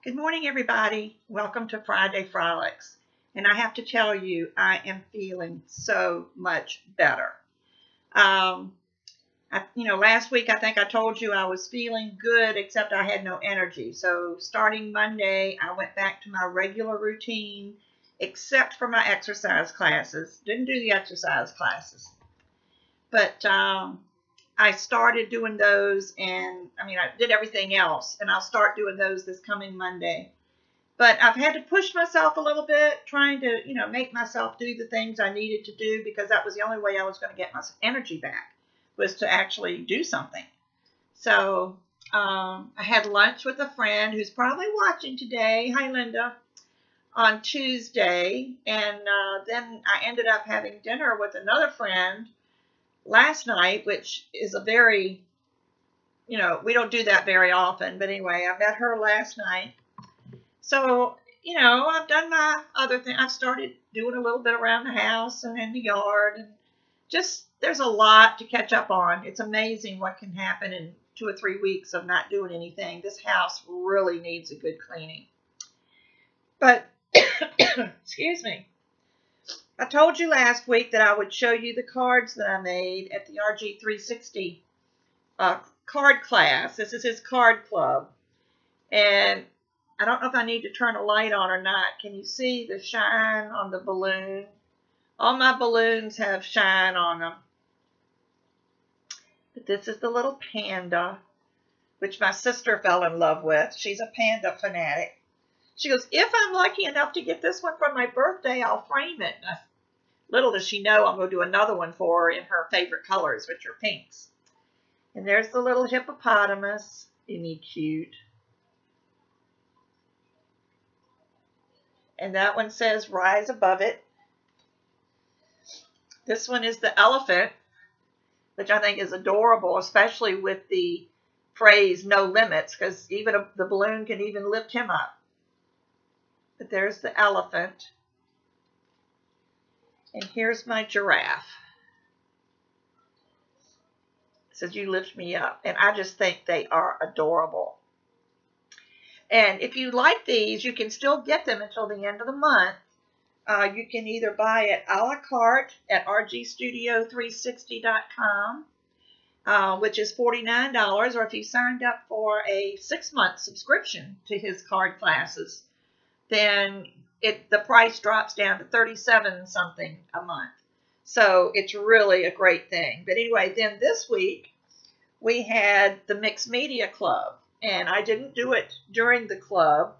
Good morning, everybody. Welcome to Friday Frolics. And I have to tell you, I am feeling so much better. Um, last week I think I told you I was feeling good, except I had no energy. So starting Monday, I went back to my regular routine, except for my exercise classes. Didn't do the exercise classes. But I started doing those, and I did everything else, and I'll start doing those this coming Monday. But I've had to push myself a little bit, trying to, make myself do the things I needed to do, because that was the only way I was going to get my energy back, was to actually do something. So I had lunch with a friend who's probably watching today. Hi, Linda. On Tuesday, and then I ended up having dinner with another friend last night, which is a very, we don't do that very often. But anyway, I met her last night. So, I've done my other thing. I've started doing a little bit around the house and in the yard. And just, there's a lot to catch up on. It's amazing what can happen in 2 or 3 weeks of not doing anything. This house really needs a good cleaning. But, excuse me. I told you last week that I would show you the cards that I made at the RG360 card class. This is his card club. And I don't know if I need to turn a light on or not. Can you see the shine on the balloon? All my balloons have shine on them. But this is the little panda, which my sister fell in love with. She's a panda fanatic. She goes, if I'm lucky enough to get this one for my birthday, I'll frame it. Little does she know I'm going to do another one for her in her favorite colors, which are pinks. And there's the little hippopotamus. Isn't he cute? And that one says rise above it. This one is the elephant, which I think is adorable, especially with the phrase no limits, because even the balloon can even lift him up. But there's the elephant. And here's my giraffe. It says, you lift me up. And I just think they are adorable. And if you like these, you can still get them until the end of the month. You can either buy it a la carte at rgstudio360.com, which is $49, or if you signed up for a 6-month subscription to his card classes, then the price drops down to $37 something a month. So it's really a great thing. But anyway, then this week we had the Mixed Media Club, and I didn't do it during the club,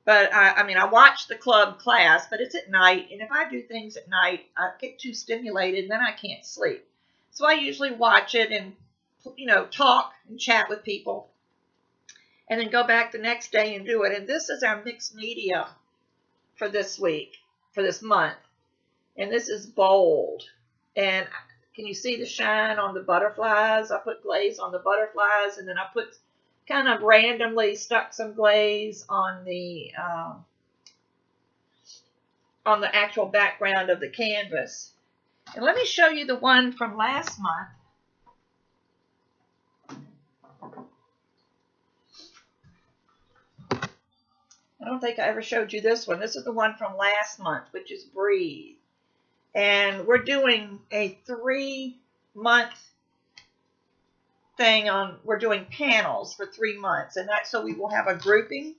but I watched the club class, but it's at night, and if I do things at night, I get too stimulated, and then I can't sleep. So I usually watch it and, talk and chat with people, and then go back the next day and do it. And this is our mixed media for this week, for this month. And this is bold. And can you see the shine on the butterflies? I put glaze on the butterflies, and then I put kind of randomly stuck some glaze on the actual background of the canvas. And let me show you the one from last month. I don't think I ever showed you this one. This is the one from last month, which is Breathe. And we're doing a 3-month thing we're doing panels for 3 months. And that's so we will have a grouping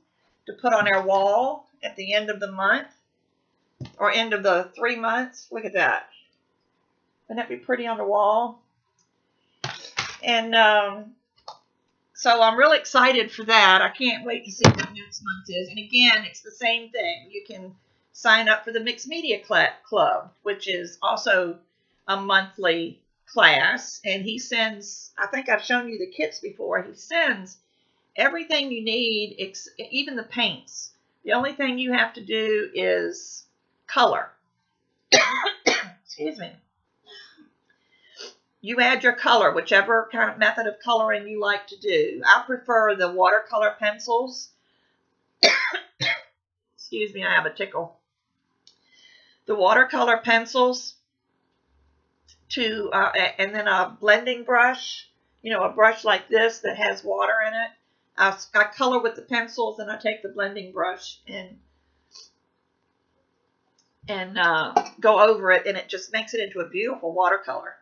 to put on our wall at the end of the month, or end of the 3 months. Look at that. Wouldn't that be pretty on the wall? And so I'm really excited for that. I can't wait to see what next month is. And again, it's the same thing. You can sign up for the Mixed Media Club, which is also a monthly class. And he sends, I think I've shown you the kits before, he sends everything you need, even the paints. The only thing you have to do is color. Excuse me. You add your color, whichever kind of method of coloring you like to do. I prefer the watercolor pencils. Excuse me, I have a tickle. The watercolor pencils and then a blending brush, a brush like this that has water in it. I color with the pencils, and I take the blending brush and go over it, and it just makes it into a beautiful watercolor.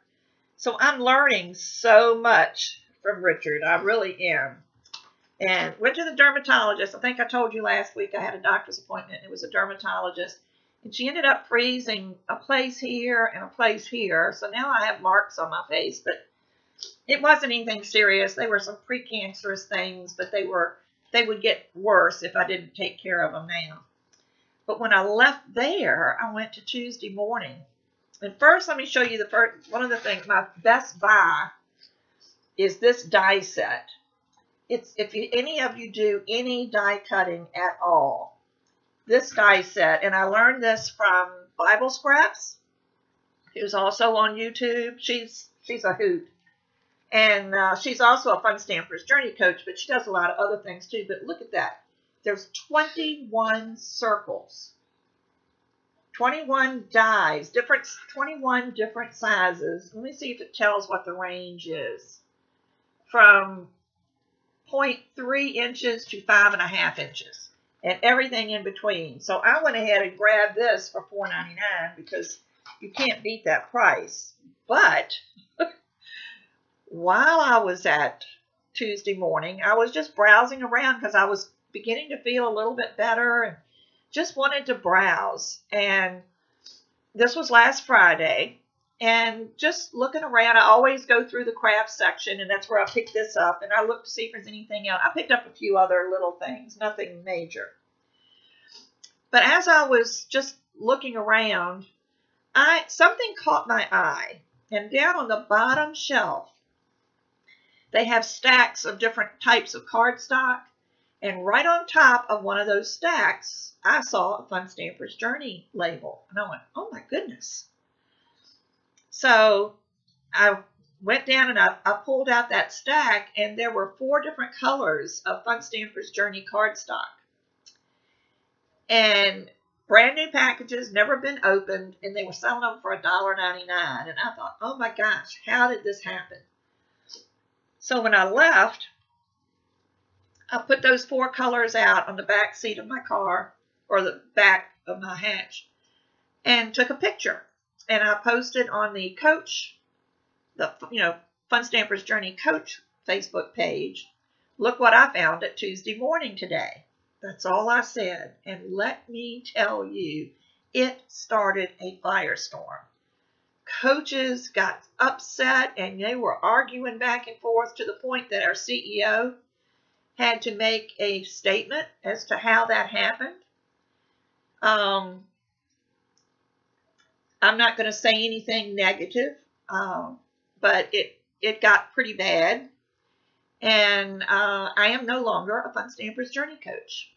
So I'm learning so much from Richard. I really am. And went to the dermatologist. I think I told you last week I had a doctor's appointment. It was a dermatologist. And she ended up freezing a place here and a place here. So now I have marks on my face. But it wasn't anything serious. They were some precancerous things, but they would get worse if I didn't take care of them now. But when I left there, I went to Tuesday morning. And first, let me show you one of the things. My best buy is this die set. It's any of you do any die cutting at all, this die set, and I learned this from Bible Scraps, who's also on YouTube. She's a hoot, and she's also a Fun Stamper's Journey coach, but she does a lot of other things too. But look at that. There's 21 circles, 21 dies, 21 different sizes. Let me see if it tells what the range is. From 0.3 inches to 5.5 inches, and everything in between. So I went ahead and grabbed this for $4.99 because you can't beat that price. But while I was at Tuesday morning, I was just browsing around because I was beginning to feel a little bit better and just wanted to browse. And this was last Friday. And just looking around, I always go through the craft section, and that's where I pick this up. And I look to see if there's anything else. I picked up a few other little things, nothing major. But as I was just looking around, something caught my eye. And down on the bottom shelf, they have stacks of different types of cardstock. And right on top of one of those stacks, I saw a Fun Stamper's Journey label. And I went, oh my goodness. So I went down and I pulled out that stack, and there were 4 different colors of Fun Stamper's Journey cardstock. And brand new packages, never been opened, and they were selling them for $1.99. And I thought, oh my gosh, how did this happen? So when I left, I put those 4 colors out on the back seat of my car, or the back of my hatch, and took a picture. And I posted on the coach, Fun Stamper's Journey coach Facebook page. Look what I found at Tuesday morning today. That's all I said. And let me tell you, it started a firestorm. Coaches got upset, and they were arguing back and forth to the point that our CEO had to make a statement as to how that happened. I'm not going to say anything negative, but it got pretty bad, and I am no longer a Fun Stamper's Journey coach.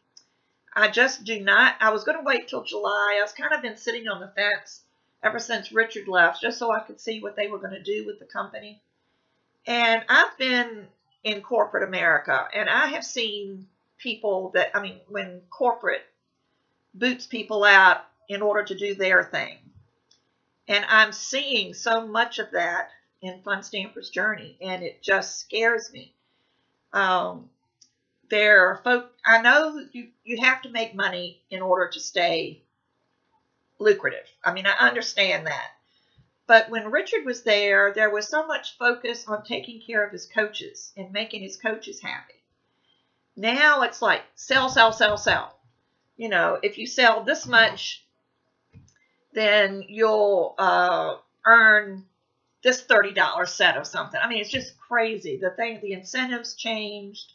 I just do not. I was going to wait till July. I've kind of been sitting on the fence ever since Richard left, just so I could see what they were going to do with the company. And I've been in corporate America, and I have seen people when corporate boots people out in order to do their thing. And I'm seeing so much of that in Fun Stamper's Journey, and it just scares me. There are folk, I know you have to make money in order to stay lucrative. I mean, I understand that. But when Richard was there, there was so much focus on taking care of his coaches and making his coaches happy. Now it's like sell, sell, sell, sell. If you sell this much, then you'll earn this $30 set of something. I mean, it's just crazy. The incentives changed.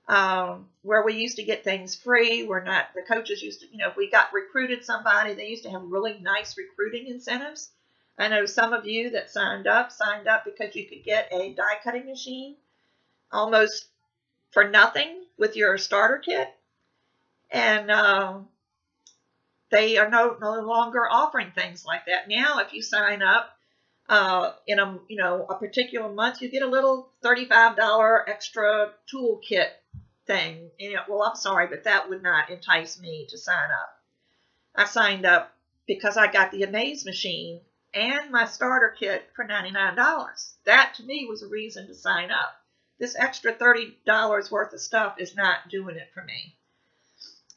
Where we used to get things free, the coaches used to, if we recruited somebody, they used to have really nice recruiting incentives. I know some of you that signed up because you could get a die cutting machine almost for nothing with your starter kit. And they are no longer offering things like that. Now, if you sign up in a particular month, you get a little $35 extra tool kit thing. Well, I'm sorry, but that would not entice me to sign up. I signed up because I got the Amaze machine and my starter kit for $99. That to me was a reason to sign up. this extra $30 worth of stuff is not doing it for me.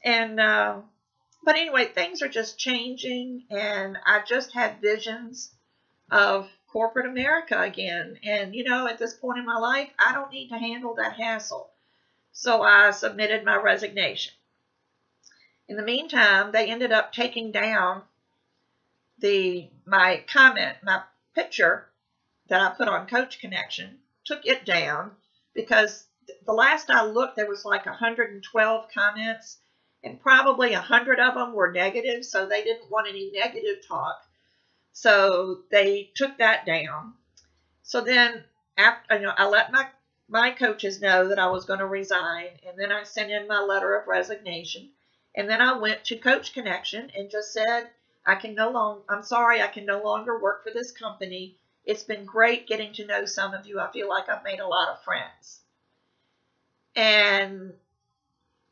And, but anyway, things are just changing, and I just had visions of corporate America again. And, you know, at this point in my life, I don't need to handle that hassle. So I submitted my resignation. In the meantime, they ended up taking down my picture that I put on Coach Connection, took it down because the last I looked, there was like 112 comments, and probably 100 of them were negative, so they didn't want any negative talk. So they took that down. So then, after, I let my coaches know that I was going to resign, and then I sent in my letter of resignation, and then I went to Coach Connection and just said, I'm sorry, I can no longer work for this company. It's been great getting to know some of you. I feel like I've made a lot of friends. And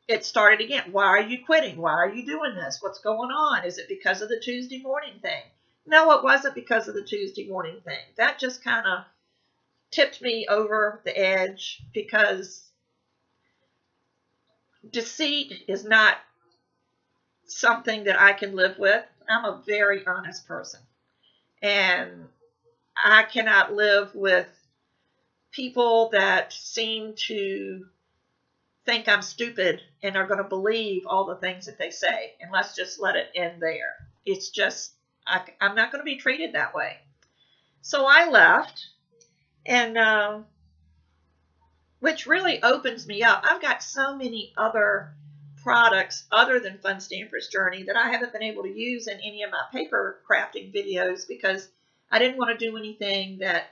it started again. Why are you quitting? Why are you doing this? What's going on? Is it because of the Tuesday morning thing? No, it wasn't because of the Tuesday morning thing. That just kind of tipped me over the edge, because deceit is not something that I can live with. I'm a very honest person, and I cannot live with people that seem to think I'm stupid and are going to believe all the things that they say, and let's just let it end there. It's just, I'm not going to be treated that way. So I left, and which really opens me up. I've got so many other products other than Fun Stamper's Journey that I haven't been able to use in any of my paper crafting videos, because I didn't want to do anything that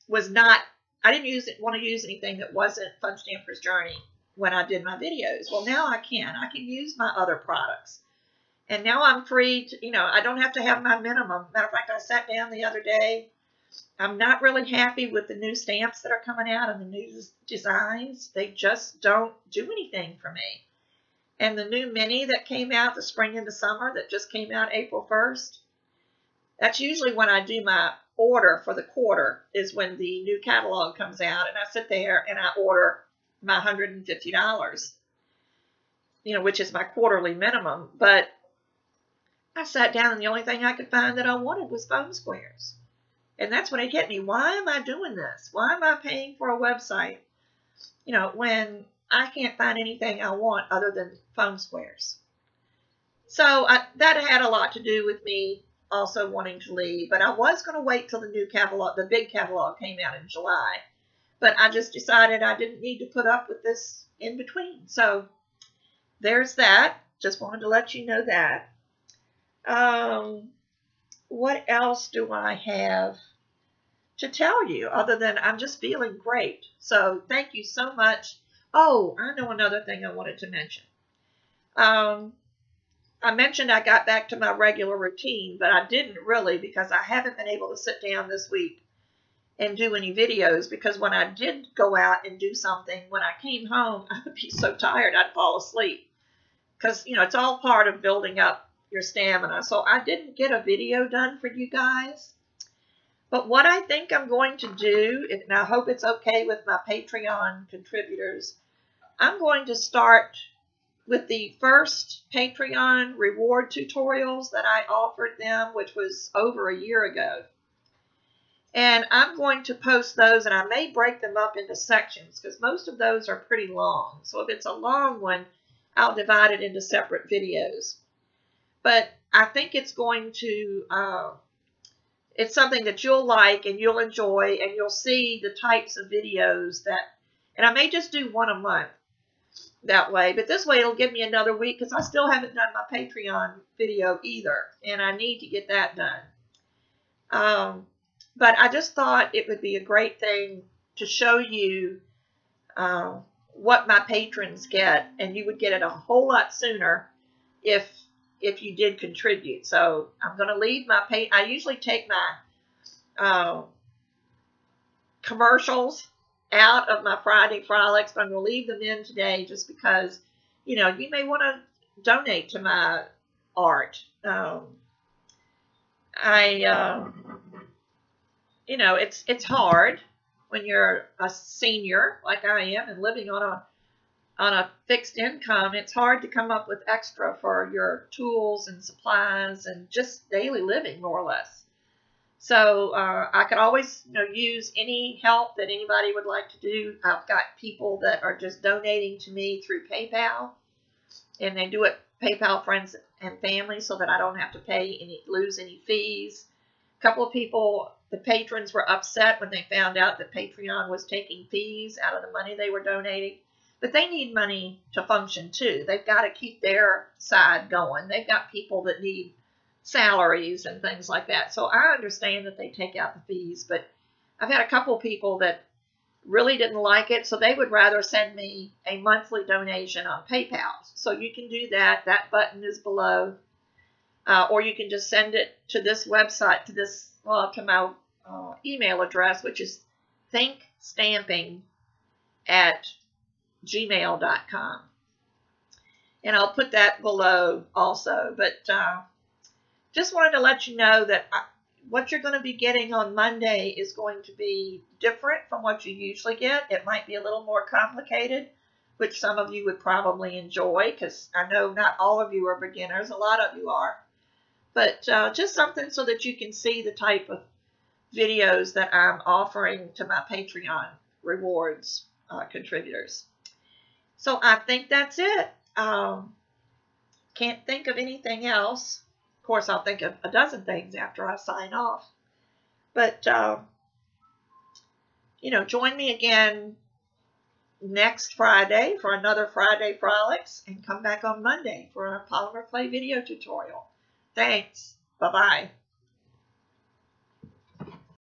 was not, I didn't want to use anything that wasn't Fun Stamper's Journey when I did my videos. Well, now I can use my other products. And now I'm free to, I don't have to have my minimum. Matter of fact, I sat down the other day. I'm not really happy with the new stamps that are coming out and the new designs. They just don't do anything for me. And the new mini that came out, the spring and the summer, that just came out April 1st, that's usually when I do my order for the quarter, is when the new catalog comes out, and I sit there and I order my $150, which is my quarterly minimum. But I sat down, and the only thing I could find that I wanted was foam squares. And that's when it hit me. Why am I doing this? Why am I paying for a website, when I can't find anything I want other than foam squares? So that had a lot to do with me also wanting to leave. But I was going to wait till the new catalog, the big catalog, came out in July. But I just decided I didn't need to put up with this in between. So there's that. Just wanted to let you know that. What else do I have to tell you other than I'm just feeling great? So thank you so much. Oh, I know another thing I wanted to mention. I mentioned I got back to my regular routine, but I didn't really, because I haven't been able to sit down this week and do any videos, because when I did go out and do something, when I came home, I would be so tired I'd fall asleep, because, it's all part of building up your stamina. So I didn't get a video done for you guys. But what I think I'm going to do, and I hope it's okay with my Patreon contributors, I'm going to start with the first Patreon reward tutorials that I offered them, which was over a year ago. And I'm going to post those, and I may break them up into sections, because most of those are pretty long. So if it's a long one, I'll divide it into separate videos. But I think it's going to, it's something that you'll like and you'll enjoy, and you'll see the types of videos that, and I may just do one a month that way, but this way it'll give me another week, because I still haven't done my Patreon video either, and I need to get that done. But I just thought it would be a great thing to show you what my patrons get, and you would get it a whole lot sooner if you did contribute. So I'm going to leave my I usually take my commercials out of my Friday Frolics, but I'm going to leave them in today just because, you may want to donate to my art. It's hard, when you're a senior like I am and living on a fixed income, it's hard to come up with extra for your tools and supplies and just daily living, more or less. So I could always, use any help that anybody would like to do. I've got people that are just donating to me through PayPal, and they do it PayPal friends and family, so that I don't have to lose any fees. A couple of people, the patrons, were upset when they found out that Patreon was taking fees out of the money they were donating. But they need money to function too. They've got to keep their side going. They've got people that need salaries and things like that. So I understand that they take out the fees, but I've had a couple people that really didn't like it, so they would rather send me a monthly donation on PayPal. So you can do that. That button is below. Or you can just send it to this website, to my email address, which is thinkstamping@gmail.com. And I'll put that below also. But just wanted to let you know that what you're going to be getting on Monday is going to be different from what you usually get. It might be a little more complicated, which some of you would probably enjoy, because I know not all of you are beginners. A lot of you are. But just something so that you can see the type of videos that I'm offering to my Patreon rewards contributors. So I think that's it. Can't think of anything else. Of course, I'll think of a dozen things after I sign off. But, join me again next Friday for another Friday Frolics, and come back on Monday for a polymer clay video tutorial. Thanks. Bye-bye.